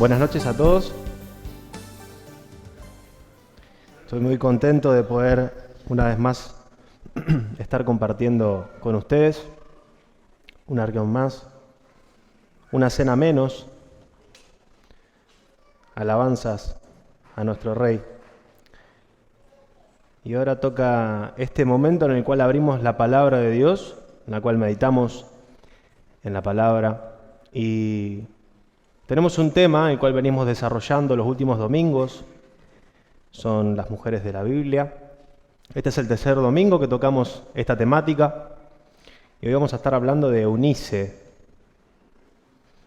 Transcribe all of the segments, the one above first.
Buenas noches a todos. Estoy muy contento de poder una vez más estar compartiendo con ustedes un arqueón más, una cena menos, alabanzas a nuestro Rey. Y ahora toca este momento en el cual abrimos la palabra de Dios, en la cual meditamos en la palabra, y tenemos un tema el cual venimos desarrollando los últimos domingos, son las mujeres de la Biblia. Este es el tercer domingo que tocamos esta temática, y hoy vamos a estar hablando de Eunice.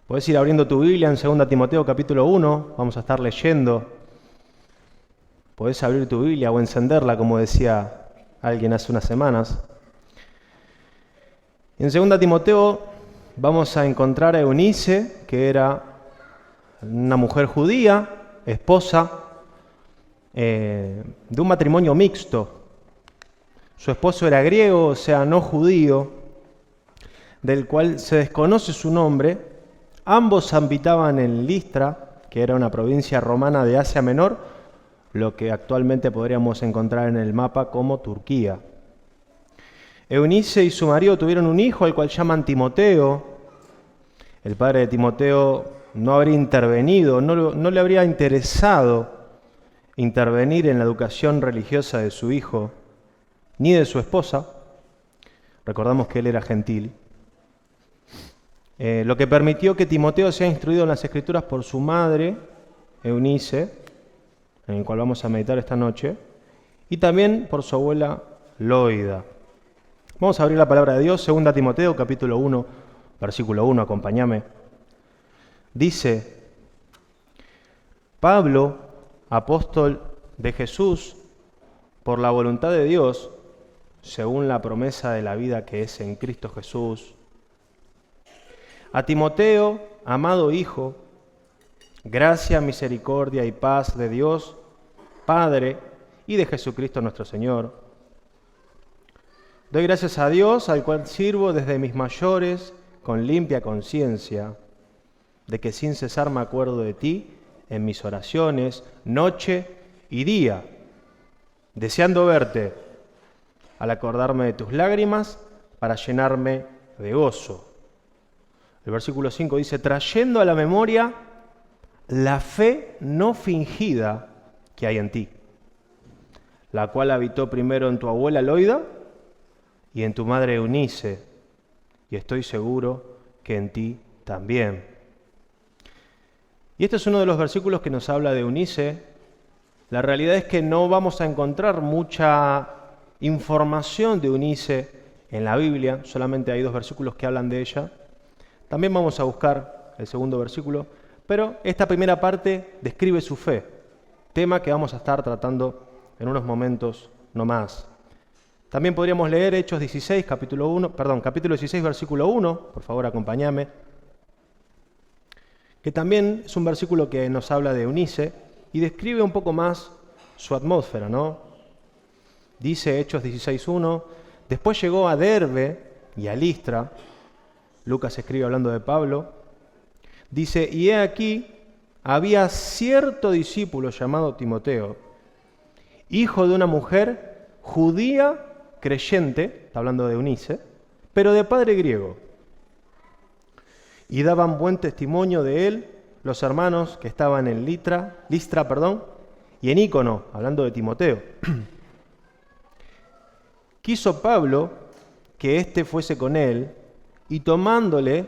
Podés ir abriendo tu Biblia en 2 Timoteo capítulo 1, vamos a estar leyendo. Podés abrir tu Biblia o encenderla, como decía alguien hace unas semanas. En 2 Timoteo vamos a encontrar a Eunice, que era una mujer judía, esposa de un matrimonio mixto. Su esposo era griego, o sea, no judío, del cual se desconoce su nombre. Ambos habitaban en Listra, que era una provincia romana de Asia Menor, lo que actualmente podríamos encontrar en el mapa como Turquía. Eunice y su marido tuvieron un hijo, al cual llaman Timoteo. El padre de Timoteo no habría intervenido, no le habría interesado intervenir en la educación religiosa de su hijo, ni de su esposa. Recordamos que él era gentil. Lo que permitió que Timoteo sea instruido en las Escrituras por su madre, Eunice, en el cual vamos a meditar esta noche, y también por su abuela Loida. Vamos a abrir la palabra de Dios, 2 Timoteo, capítulo 1, versículo 1, acompáñame. Dice: Pablo, apóstol de Jesús, por la voluntad de Dios, según la promesa de la vida que es en Cristo Jesús, a Timoteo, amado hijo, gracia, misericordia y paz de Dios, Padre, y de Jesucristo nuestro Señor. Doy gracias a Dios, al cual sirvo desde mis mayores, con limpia conciencia, de que sin cesar me acuerdo de ti en mis oraciones, noche y día, deseando verte, al acordarme de tus lágrimas, para llenarme de gozo. El versículo 5 dice: trayendo a la memoria la fe no fingida que hay en ti, la cual habitó primero en tu abuela Loida y en tu madre Eunice, y estoy seguro que en ti también. Y este es uno de los versículos que nos habla de Eunice. La realidad es que no vamos a encontrar mucha información de Eunice en la Biblia, solamente hay 2 versículos que hablan de ella. También vamos a buscar el segundo versículo, pero esta primera parte describe su fe, tema que vamos a estar tratando en unos momentos no más. También podríamos leer Hechos 16, capítulo 16, versículo 1, por favor acompáñame, que también es un versículo que nos habla de Eunice y describe un poco más su atmósfera, ¿no? Dice Hechos 16:1, después llegó a Derbe y a Listra. Lucas escribe hablando de Pablo. Dice: y he aquí, había cierto discípulo llamado Timoteo, hijo de una mujer judía creyente, está hablando de Eunice, pero de padre griego. Y daban buen testimonio de él los hermanos que estaban en Listra, y en Ícono, hablando de Timoteo. Quiso Pablo que éste fuese con él, y tomándole,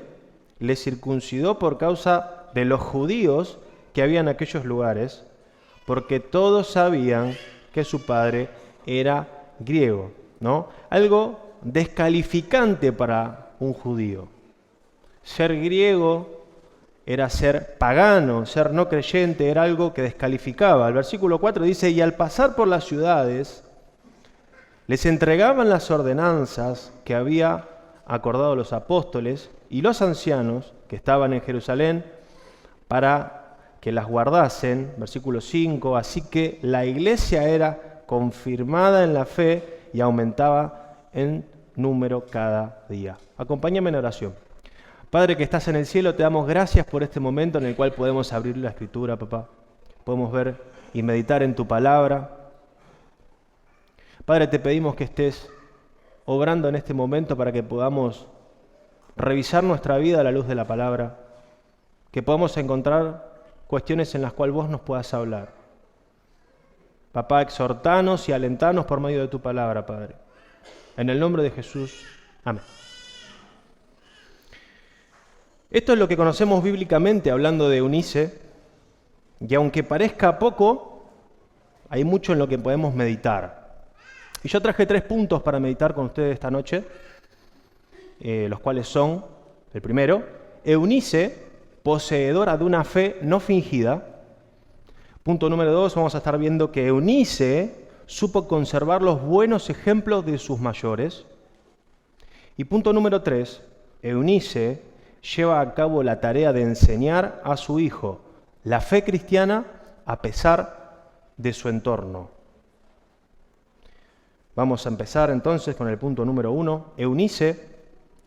le circuncidó por causa de los judíos que había en aquellos lugares, porque todos sabían que su padre era griego, ¿no? Algo descalificante para un judío. Ser griego era ser pagano, ser no creyente era algo que descalificaba. El versículo 4 dice: y al pasar por las ciudades, les entregaban las ordenanzas que había acordado los apóstoles y los ancianos que estaban en Jerusalén para que las guardasen. Versículo 5, así que la iglesia era confirmada en la fe y aumentaba en número cada día. Acompáñame en oración. Padre que estás en el cielo, te damos gracias por este momento en el cual podemos abrir la Escritura, papá. Podemos ver y meditar en tu palabra. Padre, te pedimos que estés obrando en este momento para que podamos revisar nuestra vida a la luz de la palabra, que podamos encontrar cuestiones en las cuales vos nos puedas hablar. Papá, exhortanos y alentanos por medio de tu palabra, Padre. En el nombre de Jesús. Amén. Esto es lo que conocemos bíblicamente hablando de Eunice, y aunque parezca poco, hay mucho en lo que podemos meditar. Y yo traje 3 puntos para meditar con ustedes esta noche, los cuales son, el primero, Eunice, poseedora de una fe no fingida. Punto número 2, vamos a estar viendo que Eunice supo conservar los buenos ejemplos de sus mayores. Y punto número 3, Eunice lleva a cabo la tarea de enseñar a su hijo la fe cristiana a pesar de su entorno. Vamos a empezar entonces con el punto número 1. Eunice,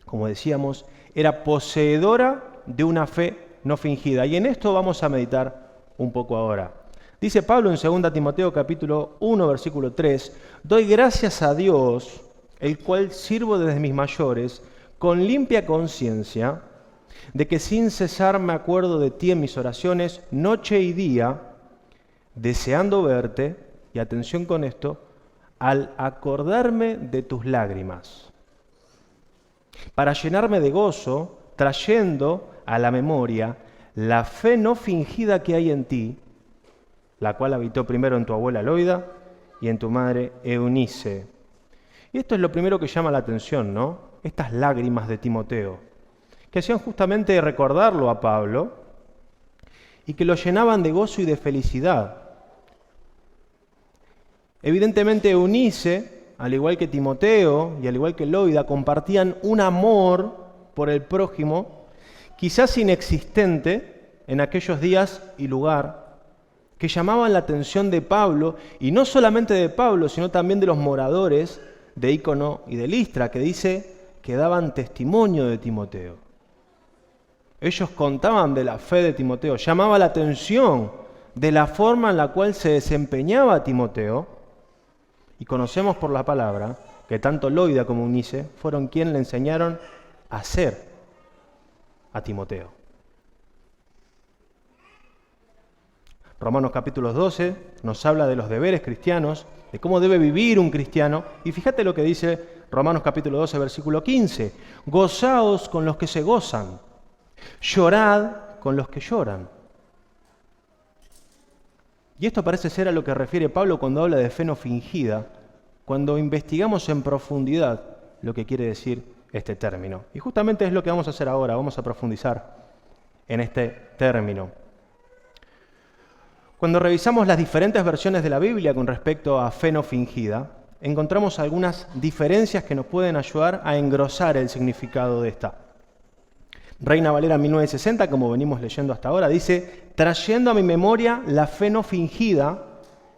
como decíamos, era poseedora de una fe no fingida. Y en esto vamos a meditar un poco ahora. Dice Pablo en 2 Timoteo capítulo 1, versículo 3, «Doy gracias a Dios, el cual sirvo desde mis mayores, con limpia conciencia, de que sin cesar me acuerdo de ti en mis oraciones, noche y día, deseando verte», y atención con esto, «al acordarme de tus lágrimas, para llenarme de gozo, trayendo a la memoria la fe no fingida que hay en ti, la cual habitó primero en tu abuela Loida y en tu madre Eunice». Y esto es lo primero que llama la atención, ¿no? Estas lágrimas de Timoteo, que hacían justamente recordarlo a Pablo y que lo llenaban de gozo y de felicidad. Evidentemente Eunice, al igual que Timoteo y al igual que Loida, compartían un amor por el prójimo, quizás inexistente en aquellos días y lugar, que llamaban la atención de Pablo, y no solamente de Pablo, sino también de los moradores de Ícono y de Listra, que dice que daban testimonio de Timoteo. Ellos contaban de la fe de Timoteo, llamaba la atención de la forma en la cual se desempeñaba Timoteo, y conocemos por la palabra que tanto Loida como Eunice fueron quienes le enseñaron a ser a Timoteo. Romanos capítulo 12 nos habla de los deberes cristianos, de cómo debe vivir un cristiano, y fíjate lo que dice Romanos capítulo 12, versículo 15. «Gozaos con los que se gozan, llorad con los que lloran». Y esto parece ser a lo que refiere Pablo cuando habla de fe no fingida, cuando investigamos en profundidad lo que quiere decir este término. Y justamente es lo que vamos a hacer ahora, vamos a profundizar en este término. Cuando revisamos las diferentes versiones de la Biblia con respecto a fe no fingida, encontramos algunas diferencias que nos pueden ayudar a engrosar el significado de esta. Reina Valera 1960, como venimos leyendo hasta ahora, dice: «trayendo a mi memoria la fe no fingida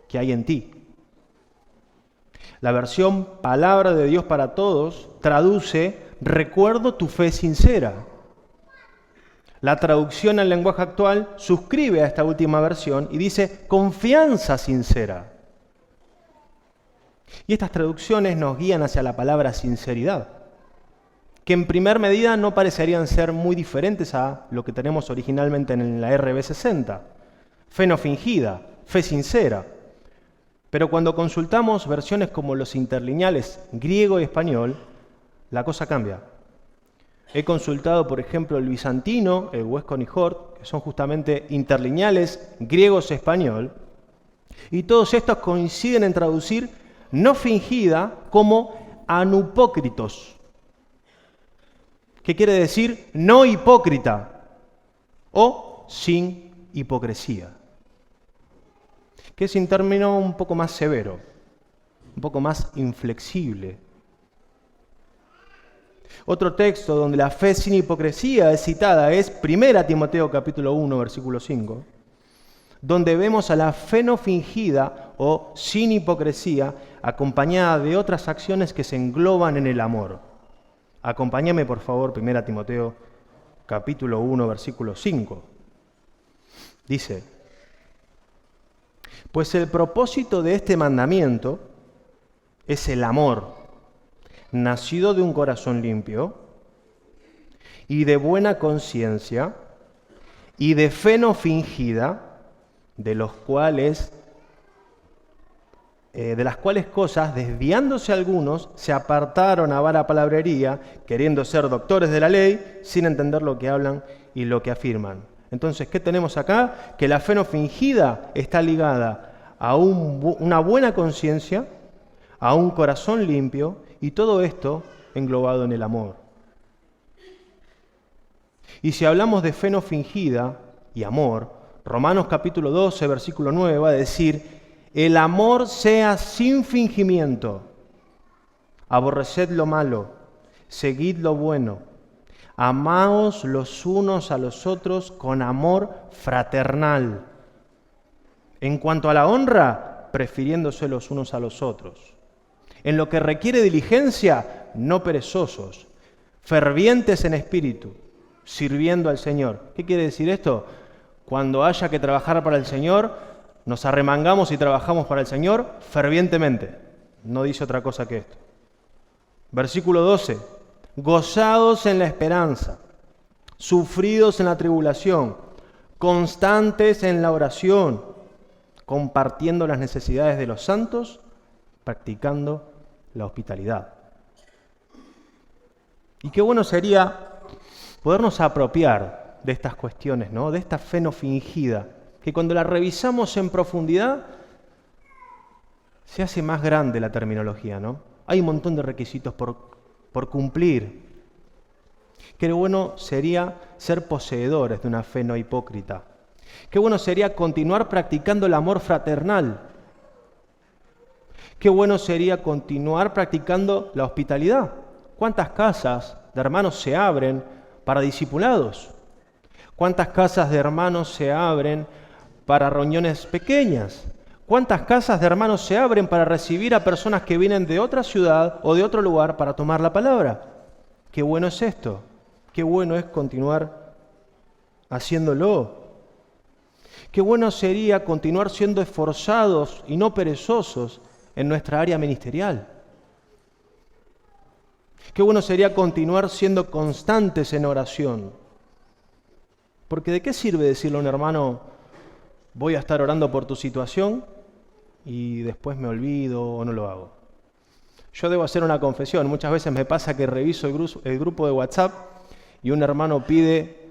que hay en ti». La versión Palabra de Dios para Todos traduce: «recuerdo tu fe sincera». La traducción al lenguaje actual suscribe a esta última versión y dice: «confianza sincera». Y estas traducciones nos guían hacia la palabra sinceridad, que en primer medida no parecerían ser muy diferentes a lo que tenemos originalmente en la RB60. Fe no fingida, fe sincera. Pero cuando consultamos versiones como los interlineales griego y español, la cosa cambia. He consultado, por ejemplo, el bizantino, el Westcott y Hort, que son justamente interlineales griegos y español, y todos estos coinciden en traducir no fingida como anupócritos, que quiere decir no hipócrita o sin hipocresía, que es un término un poco más severo, un poco más inflexible. Otro texto donde la fe sin hipocresía es citada es 1 Timoteo capítulo 1, versículo 5, donde vemos a la fe no fingida o sin hipocresía acompañada de otras acciones que se engloban en el amor. Acompáñame, por favor, 1 Timoteo capítulo 1, versículo 5. Dice: pues el propósito de este mandamiento es el amor, nacido de un corazón limpio y de buena conciencia y de fe no fingida, de las cuales cosas, desviándose algunos, se apartaron a vana palabrería, queriendo ser doctores de la ley, sin entender lo que hablan y lo que afirman. Entonces, ¿qué tenemos acá? Que la fe no fingida está ligada a una buena conciencia, a un corazón limpio, y todo esto englobado en el amor. Y si hablamos de fe no fingida y amor, Romanos capítulo 12, versículo 9 va a decir: el amor sea sin fingimiento, aborreced lo malo, seguid lo bueno, amaos los unos a los otros con amor fraternal. En cuanto a la honra, prefiriéndose los unos a los otros. En lo que requiere diligencia, no perezosos, fervientes en espíritu, sirviendo al Señor. ¿Qué quiere decir esto? Cuando haya que trabajar para el Señor, nos arremangamos y trabajamos para el Señor fervientemente. No dice otra cosa que esto. Versículo 12. Gozados en la esperanza, sufridos en la tribulación, constantes en la oración, compartiendo las necesidades de los santos, practicando la hospitalidad. Y qué bueno sería podernos apropiar de estas cuestiones, ¿no? De esta fe no fingida, que cuando la revisamos en profundidad se hace más grande la terminología, ¿no? Hay un montón de requisitos por cumplir. Qué bueno sería ser poseedores de una fe no hipócrita. Qué bueno sería continuar practicando el amor fraternal. Qué bueno sería continuar practicando la hospitalidad. ¿Cuántas casas de hermanos se abren para discipulados? ¿Cuántas casas de hermanos se abren para reuniones pequeñas? ¿Cuántas casas de hermanos se abren para recibir a personas que vienen de otra ciudad o de otro lugar para tomar la palabra? Qué bueno es esto. Qué bueno es continuar haciéndolo. Qué bueno sería continuar siendo esforzados y no perezosos en nuestra área ministerial. Qué bueno sería continuar siendo constantes en oración. Porque ¿de qué sirve decirle a un hermano: voy a estar orando por tu situación, y después me olvido o no lo hago? Yo debo hacer una confesión. Muchas veces me pasa que reviso el grupo de WhatsApp y un hermano pide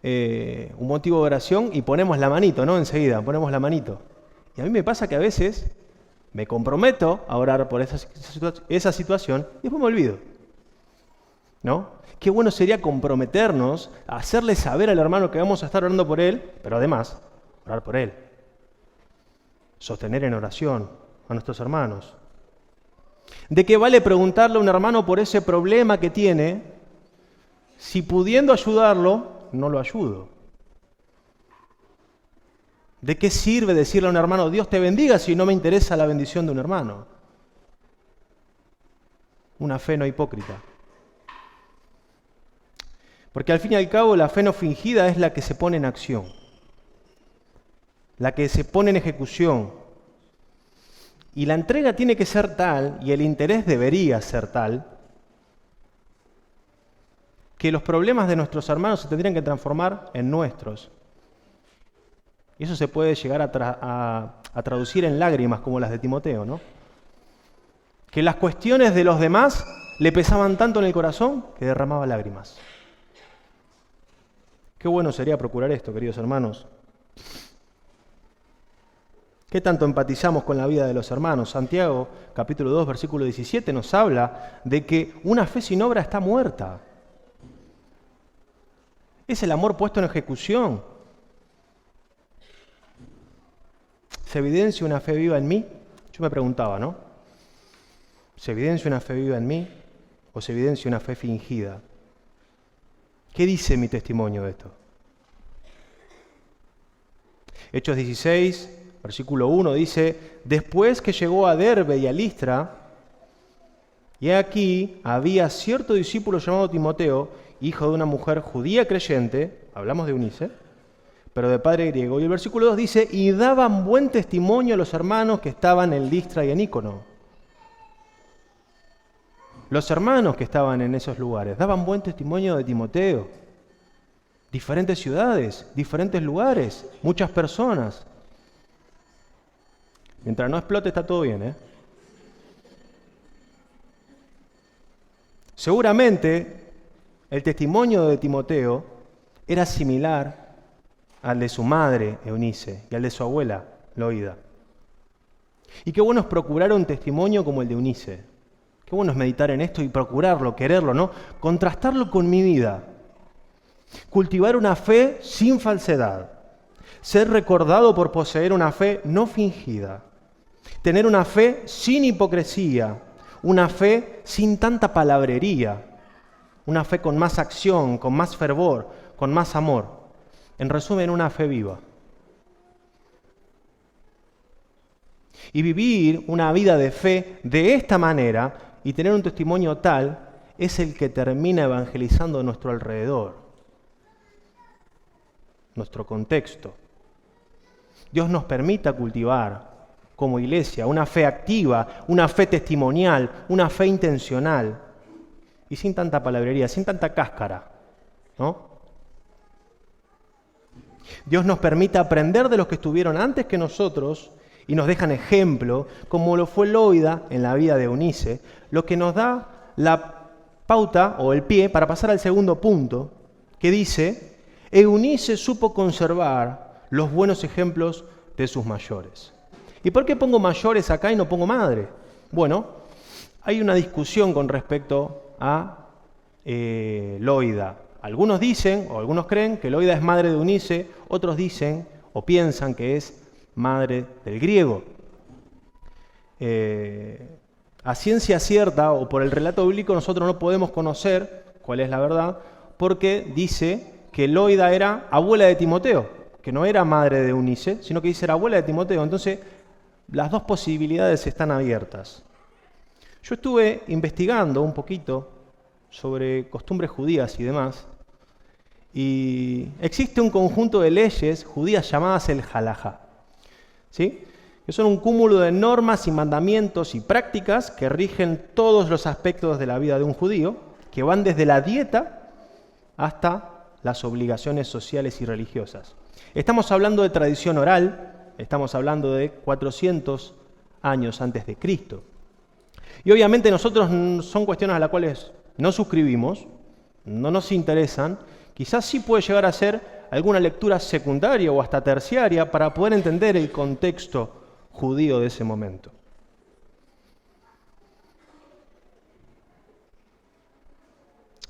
un motivo de oración y ponemos la manito, ¿no? Enseguida, ponemos la manito. Y a mí me pasa que a veces me comprometo a orar por esa situación y después me olvido, ¿no? Qué bueno sería comprometernos a hacerle saber al hermano que vamos a estar orando por él, pero además, orar por él. Sostener en oración a nuestros hermanos. ¿De qué vale preguntarle a un hermano por ese problema que tiene si pudiendo ayudarlo, no lo ayudo? ¿De qué sirve decirle a un hermano: Dios te bendiga, si no me interesa la bendición de un hermano? Una fe no hipócrita. Porque al fin y al cabo la fe no fingida es la que se pone en acción, la que se pone en ejecución. Y la entrega tiene que ser tal, y el interés debería ser tal, que los problemas de nuestros hermanos se tendrían que transformar en nuestros. Y eso se puede llegar a traducir en lágrimas como las de Timoteo, ¿no? Que las cuestiones de los demás le pesaban tanto en el corazón que derramaba lágrimas. Qué bueno sería procurar esto, queridos hermanos. ¿Qué tanto empatizamos con la vida de los hermanos? Santiago, capítulo 2, versículo 17, nos habla de que una fe sin obra está muerta. Es el amor puesto en ejecución. ¿Se evidencia una fe viva en mí? Yo me preguntaba, ¿no? ¿Se evidencia una fe viva en mí o se evidencia una fe fingida? ¿Qué dice mi testimonio de esto? Hechos 16, versículo 1 dice: después que llegó a Derbe y a Listra Y aquí había cierto discípulo llamado Timoteo, hijo de una mujer judía creyente, hablamos de Eunice, pero de padre griego. Y el versículo 2 dice, y daban buen testimonio a los hermanos que estaban en Listra y en Ícono. Los hermanos que estaban en esos lugares daban buen testimonio de Timoteo. Diferentes ciudades, diferentes lugares, muchas personas. Mientras no explote está todo bien, ¿eh? Seguramente el testimonio de Timoteo era similar al de su madre, Eunice, y al de su abuela, Loida. Y qué bueno es procurar un testimonio como el de Eunice. Qué bueno es meditar en esto y procurarlo, quererlo, ¿no? Contrastarlo con mi vida. Cultivar una fe sin falsedad. Ser recordado por poseer una fe no fingida. Tener una fe sin hipocresía. Una fe sin tanta palabrería. Una fe con más acción, con más fervor, con más amor. En resumen, una fe viva. Y vivir una vida de fe de esta manera y tener un testimonio tal es el que termina evangelizando a nuestro alrededor, nuestro contexto. Dios nos permita cultivar como iglesia una fe activa, una fe testimonial, una fe intencional y sin tanta palabrería, sin tanta cáscara, ¿no? Dios nos permita aprender de los que estuvieron antes que nosotros y nos dejan ejemplo, como lo fue Loida en la vida de Eunice, lo que nos da la pauta o el pie para pasar al segundo punto, que dice, Eunice supo conservar los buenos ejemplos de sus mayores. ¿Y por qué pongo mayores acá y no pongo madre? Bueno, hay una discusión con respecto a Loida. Algunos dicen, o algunos creen, que Loida es madre de Eunice, otros dicen o piensan que es madre del griego. A ciencia cierta, o por el relato bíblico, nosotros no podemos conocer cuál es la verdad, porque dice que Loida era abuela de Timoteo, que no era madre de Eunice, sino que dice era abuela de Timoteo. Entonces, las dos posibilidades están abiertas. Yo estuve investigando un poquito sobre costumbres judías y demás, y existe un conjunto de leyes judías llamadas el halajá, ¿sí? Que son un cúmulo de normas y mandamientos y prácticas que rigen todos los aspectos de la vida de un judío, que van desde la dieta hasta las obligaciones sociales y religiosas. Estamos hablando de tradición oral, estamos hablando de 400 años antes de Cristo. Y obviamente nosotros son cuestiones a las cuales no suscribimos, no nos interesan. Quizás sí puede llegar a ser alguna lectura secundaria o hasta terciaria para poder entender el contexto judío de ese momento.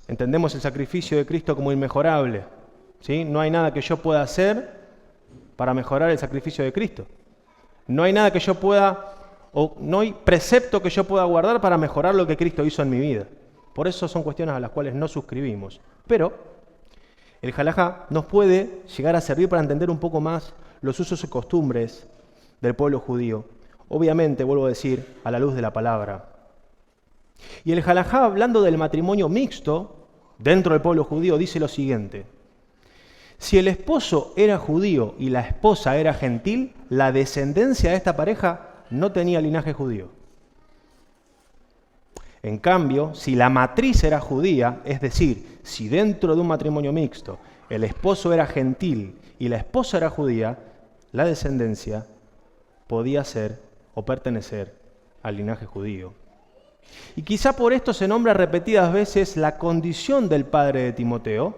Entendemos el sacrificio de Cristo como inmejorable, ¿sí? No hay nada que yo pueda hacer para mejorar el sacrificio de Cristo. No hay nada que yo pueda, o no hay precepto que yo pueda guardar para mejorar lo que Cristo hizo en mi vida. Por eso son cuestiones a las cuales no suscribimos. Pero el halajá nos puede llegar a servir para entender un poco más los usos y costumbres del pueblo judío. Obviamente, vuelvo a decir, a la luz de la palabra. Y el halajá, hablando del matrimonio mixto dentro del pueblo judío, dice lo siguiente. Si el esposo era judío y la esposa era gentil, la descendencia de esta pareja no tenía linaje judío. En cambio, si la matriz era judía, es decir, si dentro de un matrimonio mixto el esposo era gentil y la esposa era judía, la descendencia podía ser o pertenecer al linaje judío. Y quizá por esto se nombra repetidas veces la condición del padre de Timoteo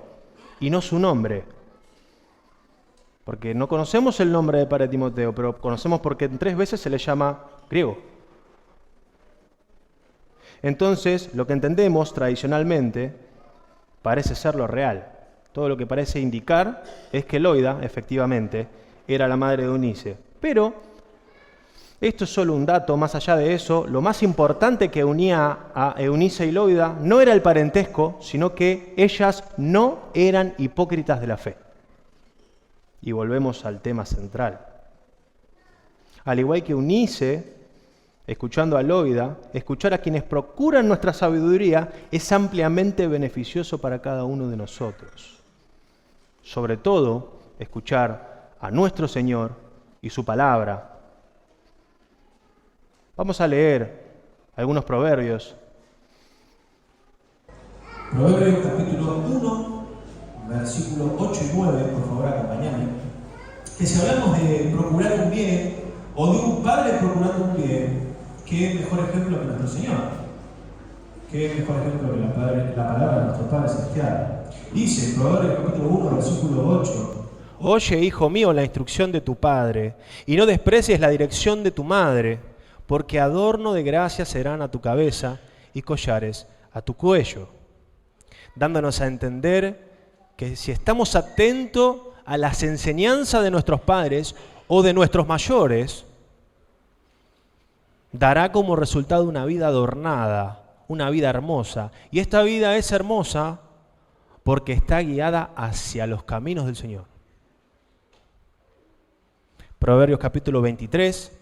y no su nombre. Porque no conocemos el nombre del padre de Timoteo, pero conocemos porque 3 veces se le llama griego. Entonces, lo que entendemos tradicionalmente parece ser lo real. Todo lo que parece indicar es que Loida, efectivamente, era la madre de Eunice. Pero esto es solo un dato. Más allá de eso, lo más importante que unía a Eunice y Loida no era el parentesco, sino que ellas no eran hipócritas de la fe. Y volvemos al tema central. Al igual que Eunice escuchando a Loida, escuchar a quienes procuran nuestra sabiduría es ampliamente beneficioso para cada uno de nosotros. Sobre todo, escuchar a nuestro Señor y su palabra. Vamos a leer algunos proverbios. Proverbios capítulo 1, versículos 8 y 9, por favor acompáñame. Que si hablamos de procurar un bien, o de un padre procurando un bien, ¿qué mejor ejemplo que nuestro Señor? ¿Qué mejor ejemplo que la palabra de nuestro Padre Celestial? Dice, Proverbios capítulo 1, versículo 8. Oye, hijo mío, la instrucción de tu padre, y no desprecies la dirección de tu madre, porque adorno de gracia serán a tu cabeza y collares a tu cuello. Dándonos a entender que si estamos atentos a las enseñanzas de nuestros padres o de nuestros mayores, dará como resultado una vida adornada, una vida hermosa. Y esta vida es hermosa porque está guiada hacia los caminos del Señor. Proverbios capítulo 23,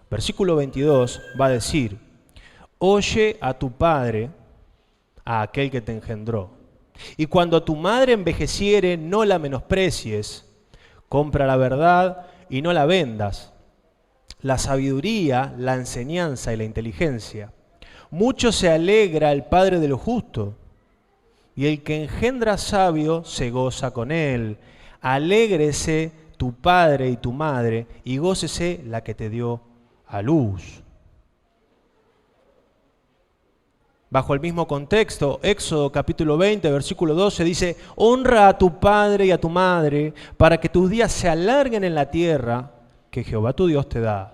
versículo 22 va a decir: oye a tu padre, a aquel que te engendró. Y cuando tu madre envejeciere, no la menosprecies. Compra la verdad y no la vendas. La sabiduría, la enseñanza y la inteligencia. Mucho se alegra el padre de lo justo, y el que engendra sabio se goza con él. Alégrese tu padre y tu madre, y gócese la que te dio a luz. Bajo el mismo contexto, Éxodo capítulo 20, versículo 12 dice: honra a tu padre y a tu madre, para que tus días se alarguen en la tierra que Jehová tu Dios te da.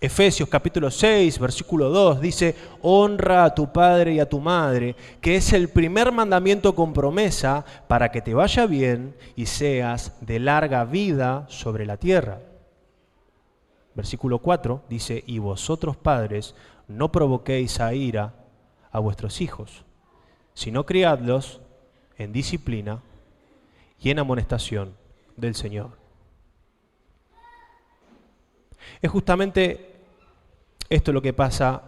Efesios capítulo 6, versículo 2 dice: honra a tu padre y a tu madre, que es el primer mandamiento con promesa para que te vaya bien y seas de larga vida sobre la tierra. Versículo 4 dice: y vosotros padres no provoquéis a ira a vuestros hijos, sino criadlos en disciplina y en amonestación del Señor. Es justamente esto lo que pasa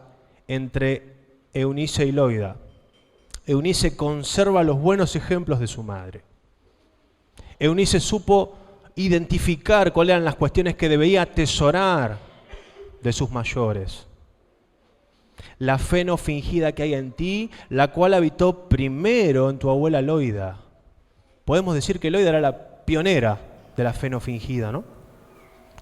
entre Eunice y Loida. Eunice conserva los buenos ejemplos de su madre. Eunice supo identificar cuáles eran las cuestiones que debía atesorar de sus mayores. La fe no fingida que hay en ti, la cual habitó primero en tu abuela Loida. Podemos decir que Loida era la pionera de la fe no fingida, ¿no?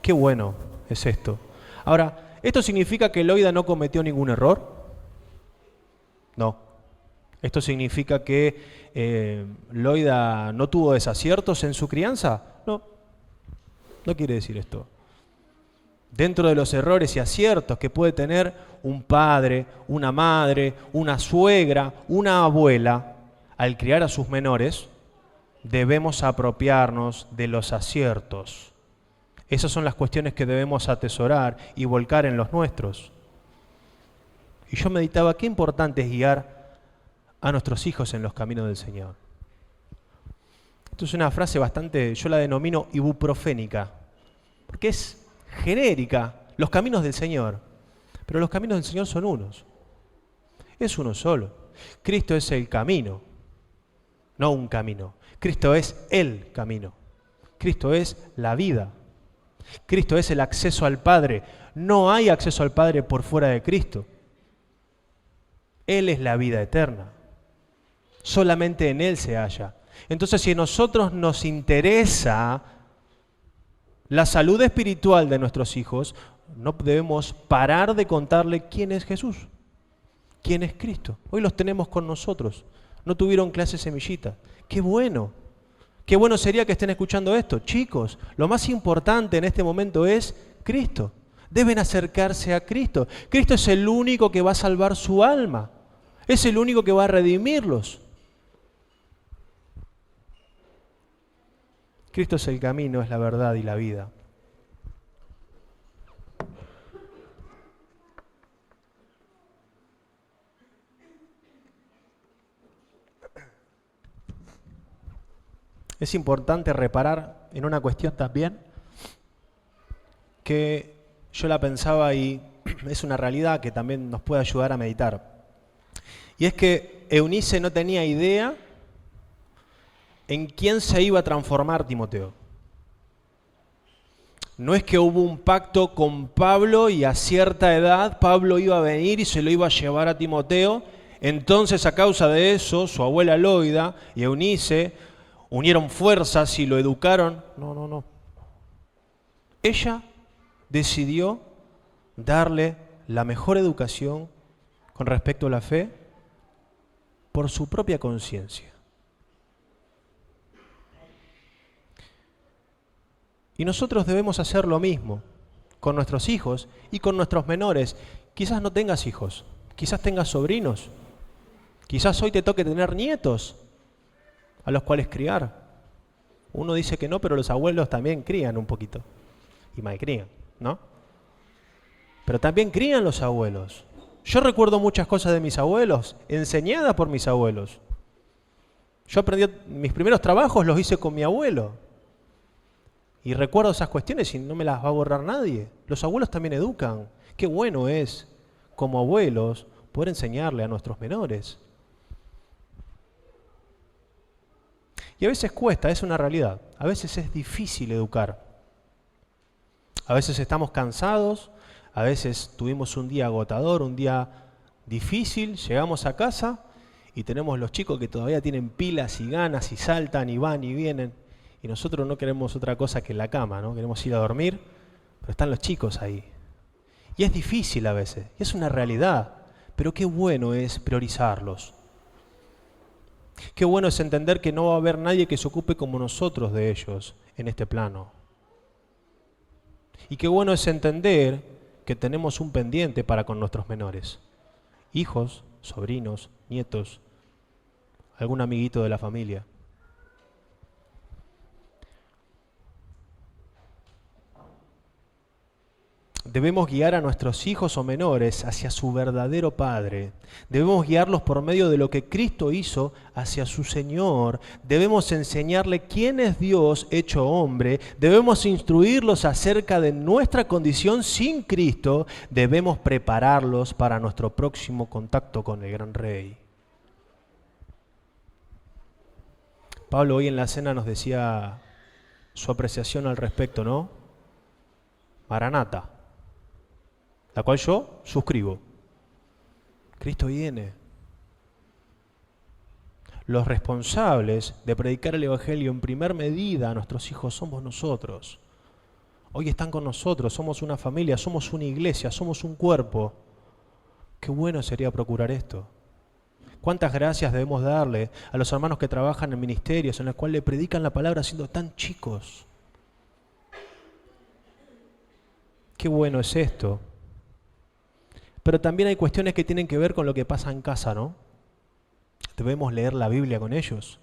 Qué bueno es esto. Ahora, ¿esto significa que Loida no cometió ningún error? No. ¿Esto significa que Loida no tuvo desaciertos en su crianza? No. No quiere decir esto. Dentro de los errores y aciertos que puede tener un padre, una madre, una suegra, una abuela, al criar a sus menores, debemos apropiarnos de los aciertos. Esas son las cuestiones que debemos atesorar y volcar en los nuestros. Y yo meditaba, qué importante es guiar a nuestros hijos en los caminos del Señor. Esto es una frase bastante, yo la denomino ibuprofénica, porque es genérica, los caminos del Señor. Pero los caminos del Señor son unos. Es uno solo. Cristo es el camino, no un camino. Cristo es el camino. Cristo es la vida. Cristo es el acceso al Padre. No hay acceso al Padre por fuera de Cristo. Él es la vida eterna. Solamente en Él se halla. Entonces, si a nosotros nos interesa la salud espiritual de nuestros hijos, no debemos parar de contarle quién es Jesús, quién es Cristo. Hoy los tenemos con nosotros. No tuvieron clase semillita. ¡Qué bueno! Qué bueno sería que estén escuchando esto. Chicos, lo más importante en este momento es Cristo. Deben acercarse a Cristo. Cristo es el único que va a salvar su alma. Es el único que va a redimirlos. Cristo es el camino, es la verdad y la vida. Es importante reparar en una cuestión también que yo la pensaba y es una realidad que también nos puede ayudar a meditar. Y es que Eunice no tenía idea en quién se iba a transformar Timoteo. No es que hubo un pacto con Pablo y a cierta edad Pablo iba a venir y se lo iba a llevar a Timoteo. Entonces, a causa de eso, su abuela Loida y Eunice unieron fuerzas y lo educaron. No. Ella decidió darle la mejor educación con respecto a la fe por su propia conciencia. Y nosotros debemos hacer lo mismo con nuestros hijos y con nuestros menores. Quizás no tengas hijos, quizás tengas sobrinos, quizás hoy te toque tener nietos a los cuales criar. Uno dice que no, pero los abuelos también crían un poquito y malcrían, ¿no? Pero también crían los abuelos. Yo recuerdo muchas cosas de mis abuelos, enseñadas por mis abuelos. Yo aprendí, mis primeros trabajos los hice con mi abuelo. Y recuerdo esas cuestiones y no me las va a borrar nadie. Los abuelos también educan. Qué bueno es, como abuelos, poder enseñarle a nuestros menores. Y a veces cuesta, es una realidad. A veces es difícil educar. A veces estamos cansados, a veces tuvimos un día agotador, un día difícil, llegamos a casa y tenemos los chicos que todavía tienen pilas y ganas y saltan y van y vienen. Y nosotros no queremos otra cosa que la cama, ¿no? Queremos ir a dormir, pero están los chicos ahí. Y es difícil a veces, y es una realidad, pero qué bueno es priorizarlos. Qué bueno es entender que no va a haber nadie que se ocupe como nosotros de ellos en este plano. Y qué bueno es entender que tenemos un pendiente para con nuestros menores. Hijos, sobrinos, nietos, algún amiguito de la familia. Debemos guiar a nuestros hijos o menores hacia su verdadero Padre. Debemos guiarlos por medio de lo que Cristo hizo hacia su Señor. Debemos enseñarle quién es Dios hecho hombre. Debemos instruirlos acerca de nuestra condición sin Cristo. Debemos prepararlos para nuestro próximo contacto con el gran Rey. Pablo hoy en la cena nos decía su apreciación al respecto, ¿no? Maranata. La cual yo suscribo. Cristo viene. Los responsables de predicar el Evangelio en primer medida a nuestros hijos somos nosotros. Hoy están con nosotros, somos una familia, somos una iglesia, somos un cuerpo. Qué bueno sería procurar esto. Cuántas gracias debemos darle a los hermanos que trabajan en ministerios en los cuales le predican la palabra siendo tan chicos. Qué bueno es esto. Pero también hay cuestiones que tienen que ver con lo que pasa en casa, ¿no? Debemos leer la Biblia con ellos.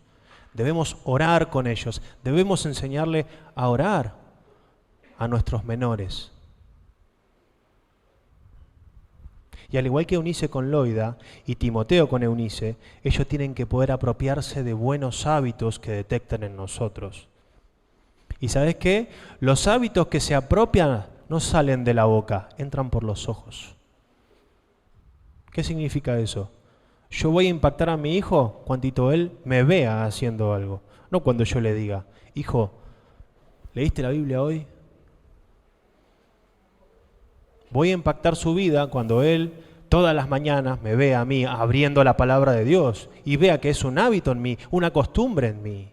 Debemos orar con ellos. Debemos enseñarle a orar a nuestros menores. Y al igual que Eunice con Loida y Timoteo con Eunice, ellos tienen que poder apropiarse de buenos hábitos que detectan en nosotros. ¿Y sabes qué? Los hábitos que se apropian no salen de la boca, entran por los ojos. ¿Qué significa eso? Yo voy a impactar a mi hijo cuantito él me vea haciendo algo. No cuando yo le diga, hijo, ¿leíste la Biblia hoy? Voy a impactar su vida cuando él todas las mañanas me vea a mí abriendo la palabra de Dios y vea que es un hábito en mí, una costumbre en mí.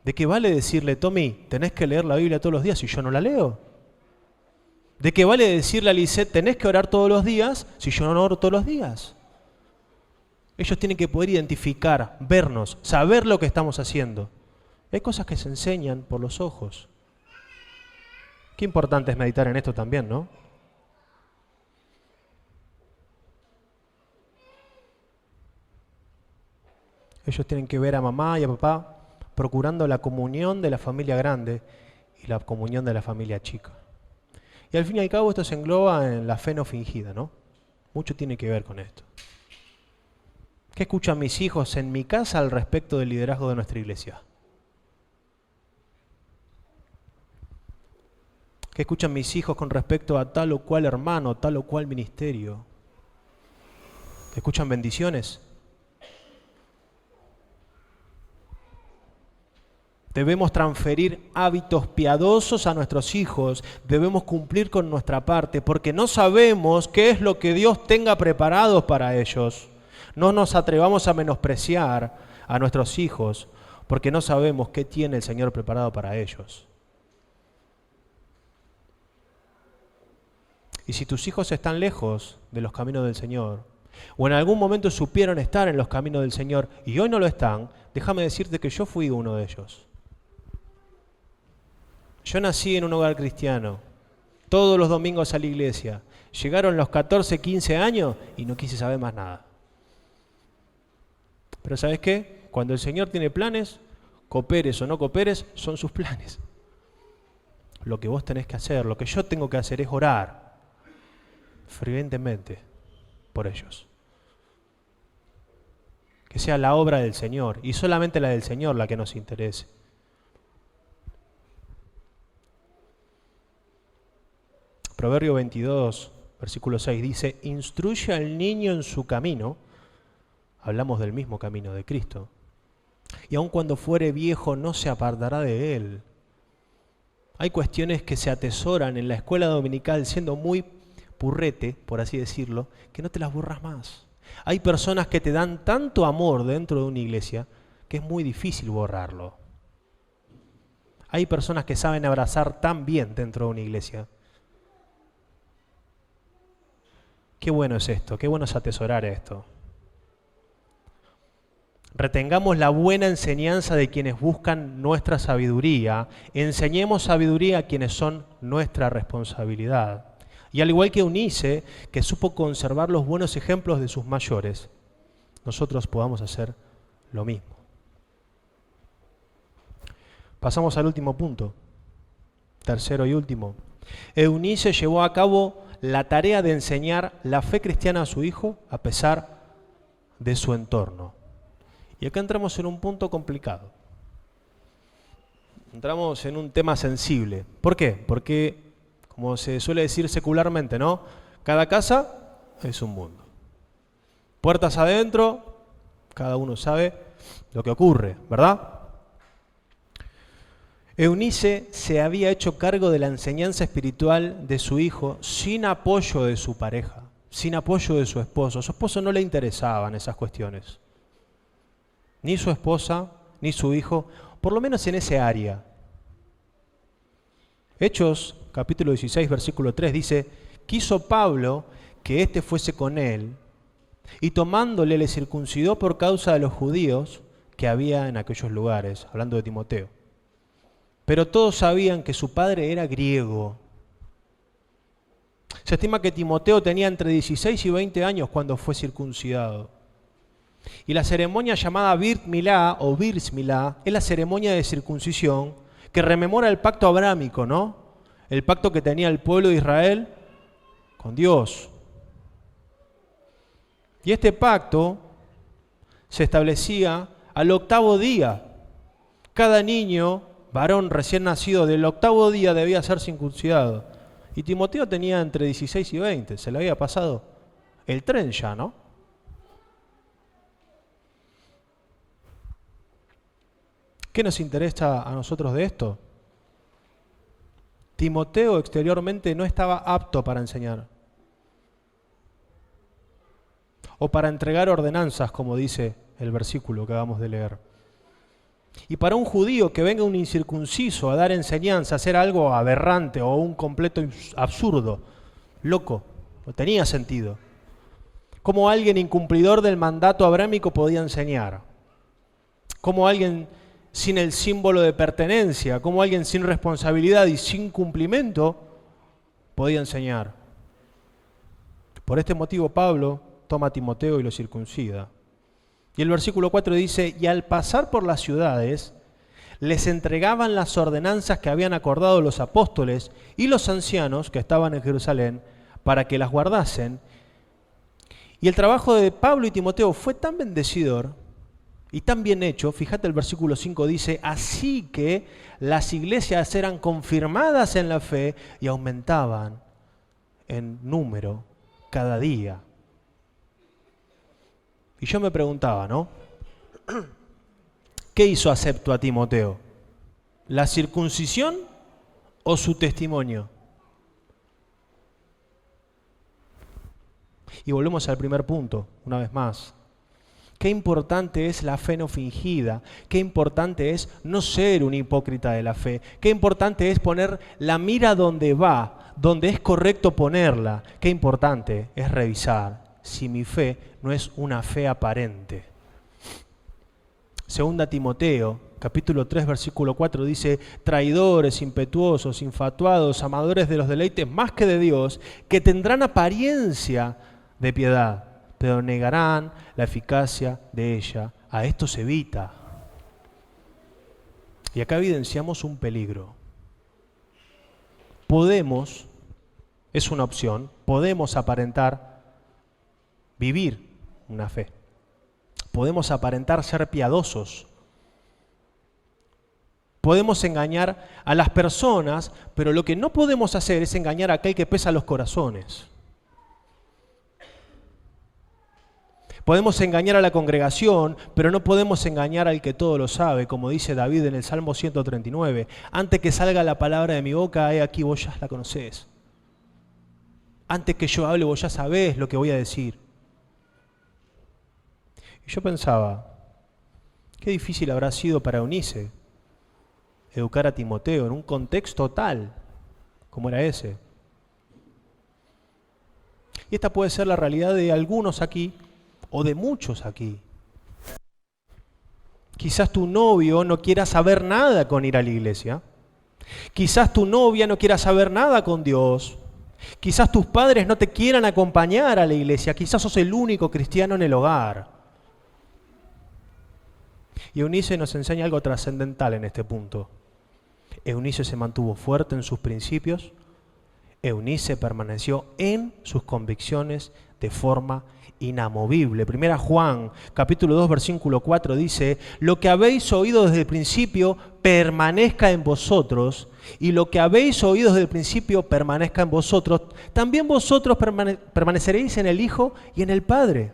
¿De qué vale decirle, Tommy, tenés que leer la Biblia todos los días si yo no la leo? ¿De qué vale decirle a Lisette, tenés que orar todos los días si yo no oro todos los días? Ellos tienen que poder identificar, vernos, saber lo que estamos haciendo. Hay cosas que se enseñan por los ojos. Qué importante es meditar en esto también, ¿no? Ellos tienen que ver a mamá y a papá procurando la comunión de la familia grande y la comunión de la familia chica. Y al fin y al cabo esto se engloba en la fe no fingida, ¿no? Mucho tiene que ver con esto. ¿Qué escuchan mis hijos en mi casa al respecto del liderazgo de nuestra iglesia? ¿Qué escuchan mis hijos con respecto a tal o cual hermano, tal o cual ministerio? ¿Escuchan bendiciones? Debemos transferir hábitos piadosos a nuestros hijos. Debemos cumplir con nuestra parte porque no sabemos qué es lo que Dios tenga preparado para ellos. No nos atrevamos a menospreciar a nuestros hijos porque no sabemos qué tiene el Señor preparado para ellos. Y si tus hijos están lejos de los caminos del Señor, o en algún momento supieron estar en los caminos del Señor y hoy no lo están, déjame decirte que yo fui uno de ellos. Yo nací en un hogar cristiano, todos los domingos a la iglesia. Llegaron los 14, 15 años y no quise saber más nada. Pero ¿sabes qué? Cuando el Señor tiene planes, cooperes o no cooperes, son sus planes. Lo que vos tenés que hacer, lo que yo tengo que hacer es orar fervientemente por ellos. Que sea la obra del Señor y solamente la del Señor la que nos interese. Proverbio 22, versículo 6 dice: instruye al niño en su camino. Hablamos del mismo camino de Cristo. Y aun cuando fuere viejo no se apartará de él. Hay cuestiones que se atesoran en la escuela dominical siendo muy purrete, por así decirlo, que no te las borras más. Hay personas que te dan tanto amor dentro de una iglesia que es muy difícil borrarlo. Hay personas que saben abrazar tan bien dentro de una iglesia. Qué bueno es esto, qué bueno es atesorar esto. Retengamos la buena enseñanza de quienes buscan nuestra sabiduría. Enseñemos sabiduría a quienes son nuestra responsabilidad. Y al igual que Eunice, que supo conservar los buenos ejemplos de sus mayores, nosotros podamos hacer lo mismo. Pasamos al último punto, tercero y último. Eunice llevó a cabo la tarea de enseñar la fe cristiana a su hijo a pesar de su entorno. Y acá entramos en un punto complicado. Entramos en un tema sensible. ¿Por qué? Porque, como se suele decir secularmente, ¿no? Cada casa es un mundo. Puertas adentro, cada uno sabe lo que ocurre, ¿verdad? Eunice se había hecho cargo de la enseñanza espiritual de su hijo sin apoyo de su pareja, sin apoyo de su esposo. A su esposo no le interesaban esas cuestiones. Ni su esposa, ni su hijo, por lo menos en ese área. Hechos, capítulo 16, versículo 3, dice: quiso Pablo que éste fuese con él, y tomándole le circuncidó por causa de los judíos que había en aquellos lugares, hablando de Timoteo. Pero todos sabían que su padre era griego. Se estima que Timoteo tenía entre 16 y 20 años cuando fue circuncidado. Y la ceremonia llamada Brit Milá o Bris Milá es la ceremonia de circuncisión que rememora el pacto abrámico, ¿no? El pacto que tenía el pueblo de Israel con Dios. Y este pacto se establecía al 8º día. Cada niño, varón recién nacido, del 8º día debía ser circuncidado. Y Timoteo tenía entre 16 y 20, se le había pasado el tren ya, ¿no? ¿Qué nos interesa a nosotros de esto? Timoteo exteriormente no estaba apto para enseñar o para entregar ordenanzas, como dice el versículo que acabamos de leer. Y para un judío que venga un incircunciso a dar enseñanza, a hacer algo aberrante o un completo absurdo, loco, no tenía sentido. ¿Cómo alguien incumplidor del mandato abrámico podía enseñar? ¿Cómo alguien sin el símbolo de pertenencia, cómo alguien sin responsabilidad y sin cumplimiento podía enseñar? Por este motivo Pablo toma a Timoteo y lo circuncida. Y el versículo 4 dice: y al pasar por las ciudades, les entregaban las ordenanzas que habían acordado los apóstoles y los ancianos que estaban en Jerusalén para que las guardasen. Y el trabajo de Pablo y Timoteo fue tan bendecidor y tan bien hecho. Fíjate, el versículo 5 dice, así que las iglesias eran confirmadas en la fe y aumentaban en número cada día. Y yo me preguntaba, ¿no? ¿Qué hizo acepto a Timoteo? ¿La circuncisión o su testimonio? Y volvemos al primer punto, una vez más. Qué importante es la fe no fingida, qué importante es no ser un hipócrita de la fe, qué importante es poner la mira donde va, donde es correcto ponerla, qué importante es revisar si mi fe no es una fe aparente. Segunda Timoteo, capítulo 3, versículo 4 dice, traidores, impetuosos, infatuados, amadores de los deleites más que de Dios, que tendrán apariencia de piedad, pero negarán la eficacia de ella. A esto se evita. Y acá evidenciamos un peligro. Podemos, es una opción, podemos aparentar vivir una fe. Podemos aparentar ser piadosos. Podemos engañar a las personas, pero lo que no podemos hacer es engañar a aquel que pesa los corazones. Podemos engañar a la congregación, pero no podemos engañar al que todo lo sabe, como dice David en el Salmo 139. Antes que salga la palabra de mi boca, he aquí, vos ya la conocés. Antes que yo hable, vos ya sabés lo que voy a decir. Y yo pensaba, qué difícil habrá sido para Eunice educar a Timoteo en un contexto tal como era ese. Y esta puede ser la realidad de algunos aquí, o de muchos aquí. Quizás tu novio no quiera saber nada con ir a la iglesia. Quizás tu novia no quiera saber nada con Dios. Quizás tus padres no te quieran acompañar a la iglesia. Quizás sos el único cristiano en el hogar. Y Eunice nos enseña algo trascendental en este punto. Eunice se mantuvo fuerte en sus principios. Eunice permaneció en sus convicciones de forma inamovible. Primera Juan, capítulo 2, versículo 4 dice, lo que habéis oído desde el principio permanezca en vosotros, y lo que habéis oído desde el principio permanezca en vosotros, también vosotros permaneceréis en el Hijo y en el Padre.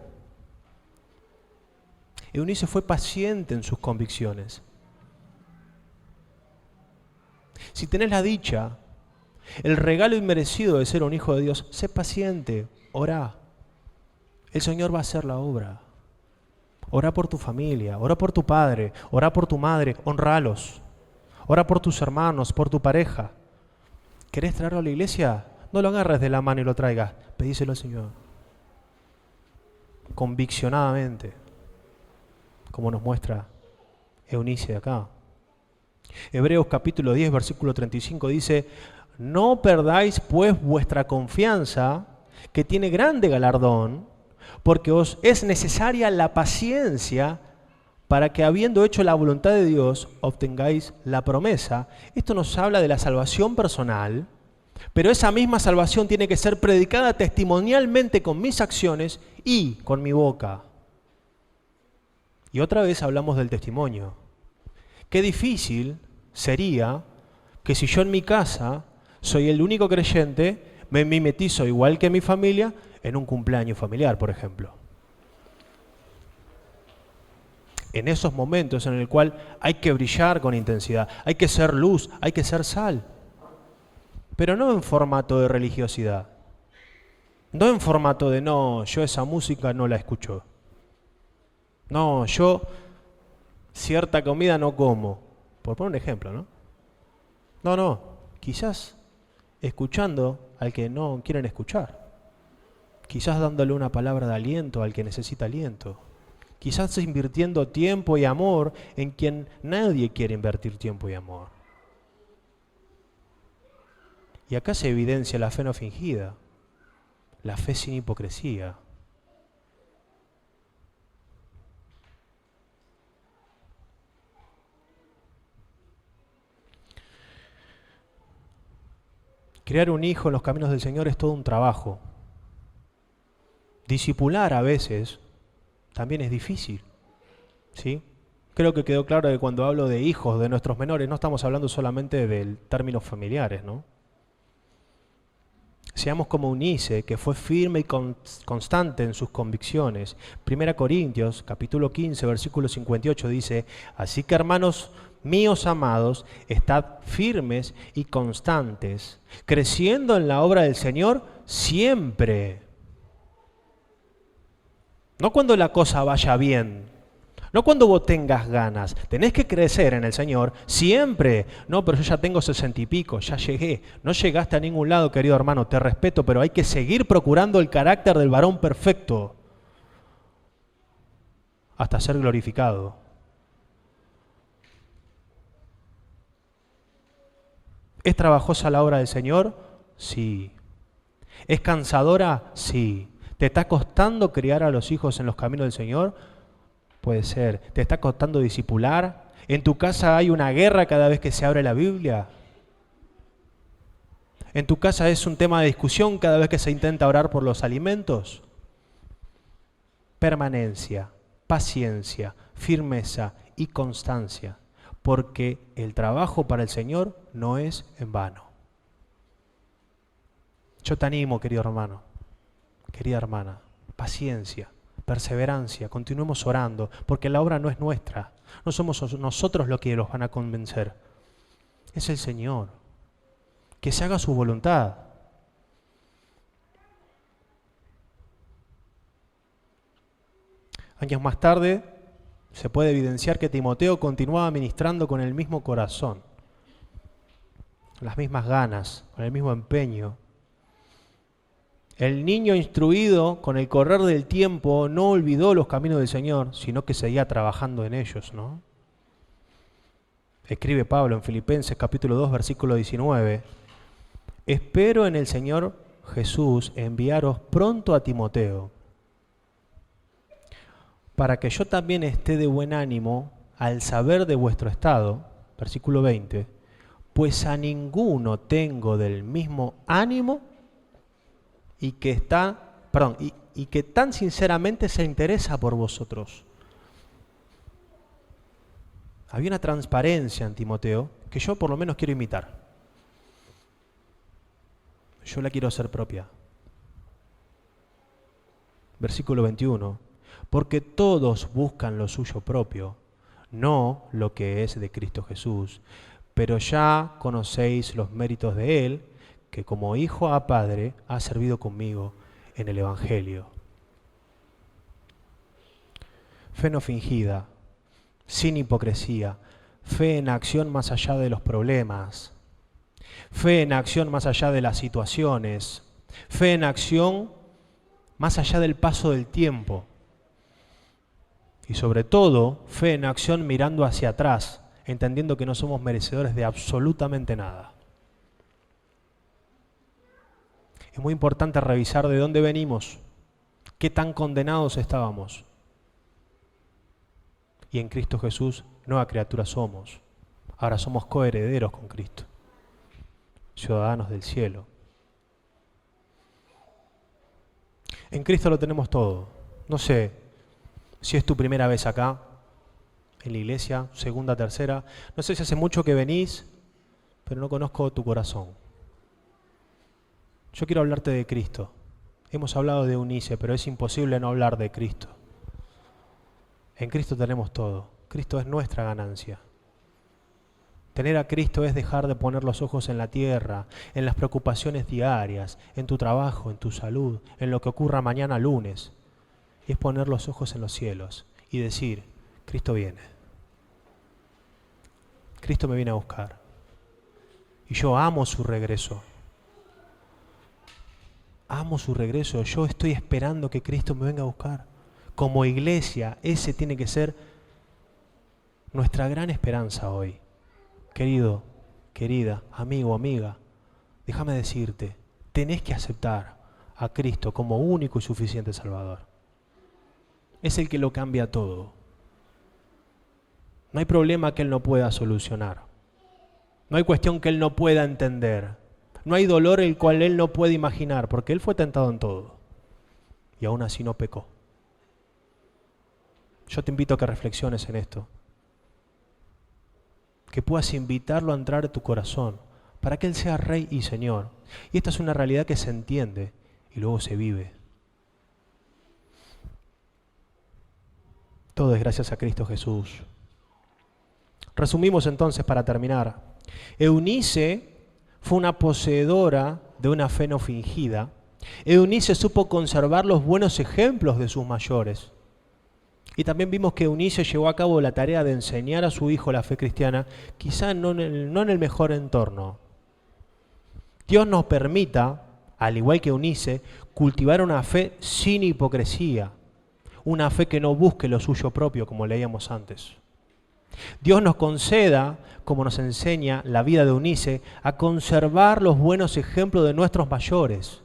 Eunice fue paciente en sus convicciones. Si tenés la dicha, el regalo inmerecido de ser un hijo de Dios, sé paciente, orá. El Señor va a hacer la obra. Orá por tu familia, orá por tu padre, orá por tu madre, honralos. Orá por tus hermanos, por tu pareja. ¿Querés traerlo a la iglesia? No lo agarres de la mano y lo traigas. Pedíselo al Señor. Conviccionadamente, como nos muestra Eunice de acá. Hebreos capítulo 10, versículo 35 dice, no perdáis pues vuestra confianza, que tiene grande galardón, porque os es necesaria la paciencia para que, habiendo hecho la voluntad de Dios, obtengáis la promesa. Esto nos habla de la salvación personal, pero esa misma salvación tiene que ser predicada testimonialmente con mis acciones y con mi boca. Y otra vez hablamos del testimonio. Qué difícil sería que si yo en mi casa soy el único creyente, me mimetizo igual que mi familia en un cumpleaños familiar, por ejemplo. En esos momentos en el cual hay que brillar con intensidad, hay que ser luz, hay que ser sal. Pero no en formato de religiosidad. No en formato de no, yo esa música no la escucho. No, yo cierta comida no como. Por poner un ejemplo, ¿no? No, quizás escuchando al que no quieren escuchar. Quizás dándole una palabra de aliento al que necesita aliento. Quizás invirtiendo tiempo y amor en quien nadie quiere invertir tiempo y amor. Y acá se evidencia la fe no fingida, la fe sin hipocresía. Criar un hijo en los caminos del Señor es todo un trabajo. Discipular a veces también es difícil. ¿Sí? Creo que quedó claro que cuando hablo de hijos, de nuestros menores, no estamos hablando solamente de términos familiares, ¿no? Seamos como Eunice, que fue firme y constante en sus convicciones. 1 Corintios, capítulo 15, versículo 58 dice, así que hermanos míos amados, estad firmes y constantes, creciendo en la obra del Señor siempre. No cuando la cosa vaya bien, no cuando vos tengas ganas, tenés que crecer en el Señor siempre. No, pero yo ya tengo 60 y pico, ya llegué. No llegaste a ningún lado, querido hermano, te respeto, pero hay que seguir procurando el carácter del varón perfecto hasta ser glorificado. ¿Es trabajosa la obra del Señor? Sí. ¿Es cansadora? Sí. ¿Te está costando criar a los hijos en los caminos del Señor? Puede ser. ¿Te está costando discipular? ¿En tu casa hay una guerra cada vez que se abre la Biblia? ¿En tu casa es un tema de discusión cada vez que se intenta orar por los alimentos? Permanencia, paciencia, firmeza y constancia, porque el trabajo para el Señor no es en vano. Yo te animo, querido hermano, querida hermana, paciencia, perseverancia, continuemos orando, porque la obra no es nuestra, no somos nosotros los que los van a convencer, es el Señor, que se haga su voluntad. Años más tarde se puede evidenciar que Timoteo continuaba ministrando con el mismo corazón, las mismas ganas, con el mismo empeño. El niño instruido con el correr del tiempo no olvidó los caminos del Señor, sino que seguía trabajando en ellos, ¿no? Escribe Pablo en Filipenses capítulo 2, versículo 19. Espero en el Señor Jesús enviaros pronto a Timoteo, para que yo también esté de buen ánimo al saber de vuestro estado, versículo 20, pues a ninguno tengo del mismo ánimo y que tan sinceramente se interesa por vosotros. Había una transparencia en Timoteo que yo por lo menos quiero imitar. Yo la quiero hacer propia. Versículo 21. Porque todos buscan lo suyo propio, no lo que es de Cristo Jesús. Pero ya conocéis los méritos de Él, que como hijo a padre ha servido conmigo en el Evangelio. Fe no fingida, sin hipocresía, fe en acción más allá de los problemas, fe en acción más allá de las situaciones, fe en acción más allá del paso del tiempo y sobre todo fe en acción mirando hacia atrás, entendiendo que no somos merecedores de absolutamente nada. Es muy importante revisar de dónde venimos, qué tan condenados estábamos. Y en Cristo Jesús, nueva criatura somos. Ahora somos coherederos con Cristo, ciudadanos del cielo. En Cristo lo tenemos todo. No sé si es tu primera vez acá, en la iglesia, segunda, tercera. No sé si hace mucho que venís, pero no conozco tu corazón. Yo quiero hablarte de Cristo. Hemos hablado de Eunice, pero es imposible no hablar de Cristo. En Cristo tenemos todo. Cristo es nuestra ganancia. Tener a Cristo es dejar de poner los ojos en la tierra, en las preocupaciones diarias, en tu trabajo, en tu salud, en lo que ocurra mañana lunes. Y es poner los ojos en los cielos y decir, Cristo viene. Cristo me viene a buscar. Y yo amo su regreso. Amo su regreso. Yo estoy esperando que Cristo me venga a buscar. Como iglesia, ese tiene que ser nuestra gran esperanza hoy. Querido, querida, amigo, amiga, déjame decirte, tenés que aceptar a Cristo como único y suficiente Salvador. Es el que lo cambia todo. No hay problema que Él no pueda solucionar. No hay cuestión que Él no pueda entender. No hay dolor el cual Él no puede imaginar, porque Él fue tentado en todo y aún así no pecó. Yo te invito a que reflexiones en esto. Que puedas invitarlo a entrar a tu corazón para que Él sea Rey y Señor. Y esta es una realidad que se entiende y luego se vive. Todo es gracias a Cristo Jesús. Resumimos entonces para terminar. Eunice fue una poseedora de una fe no fingida. Eunice supo conservar los buenos ejemplos de sus mayores. Y también vimos que Eunice llevó a cabo la tarea de enseñar a su hijo la fe cristiana, quizá no en el mejor entorno. Dios nos permita, al igual que Eunice, cultivar una fe sin hipocresía, una fe que no busque lo suyo propio, como leíamos antes. Dios nos conceda, como nos enseña la vida de Eunice, a conservar los buenos ejemplos de nuestros mayores,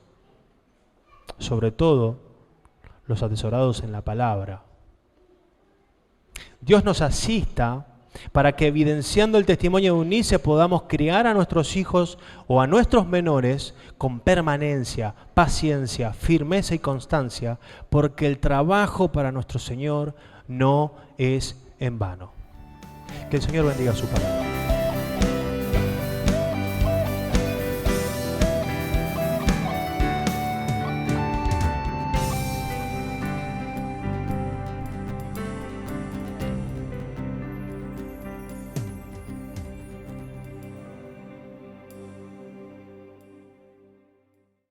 sobre todo los atesorados en la palabra. Dios nos asista para que, evidenciando el testimonio de Eunice, podamos criar a nuestros hijos o a nuestros menores con permanencia, paciencia, firmeza y constancia, porque el trabajo para nuestro Señor no es en vano. Que el Señor bendiga su palabra.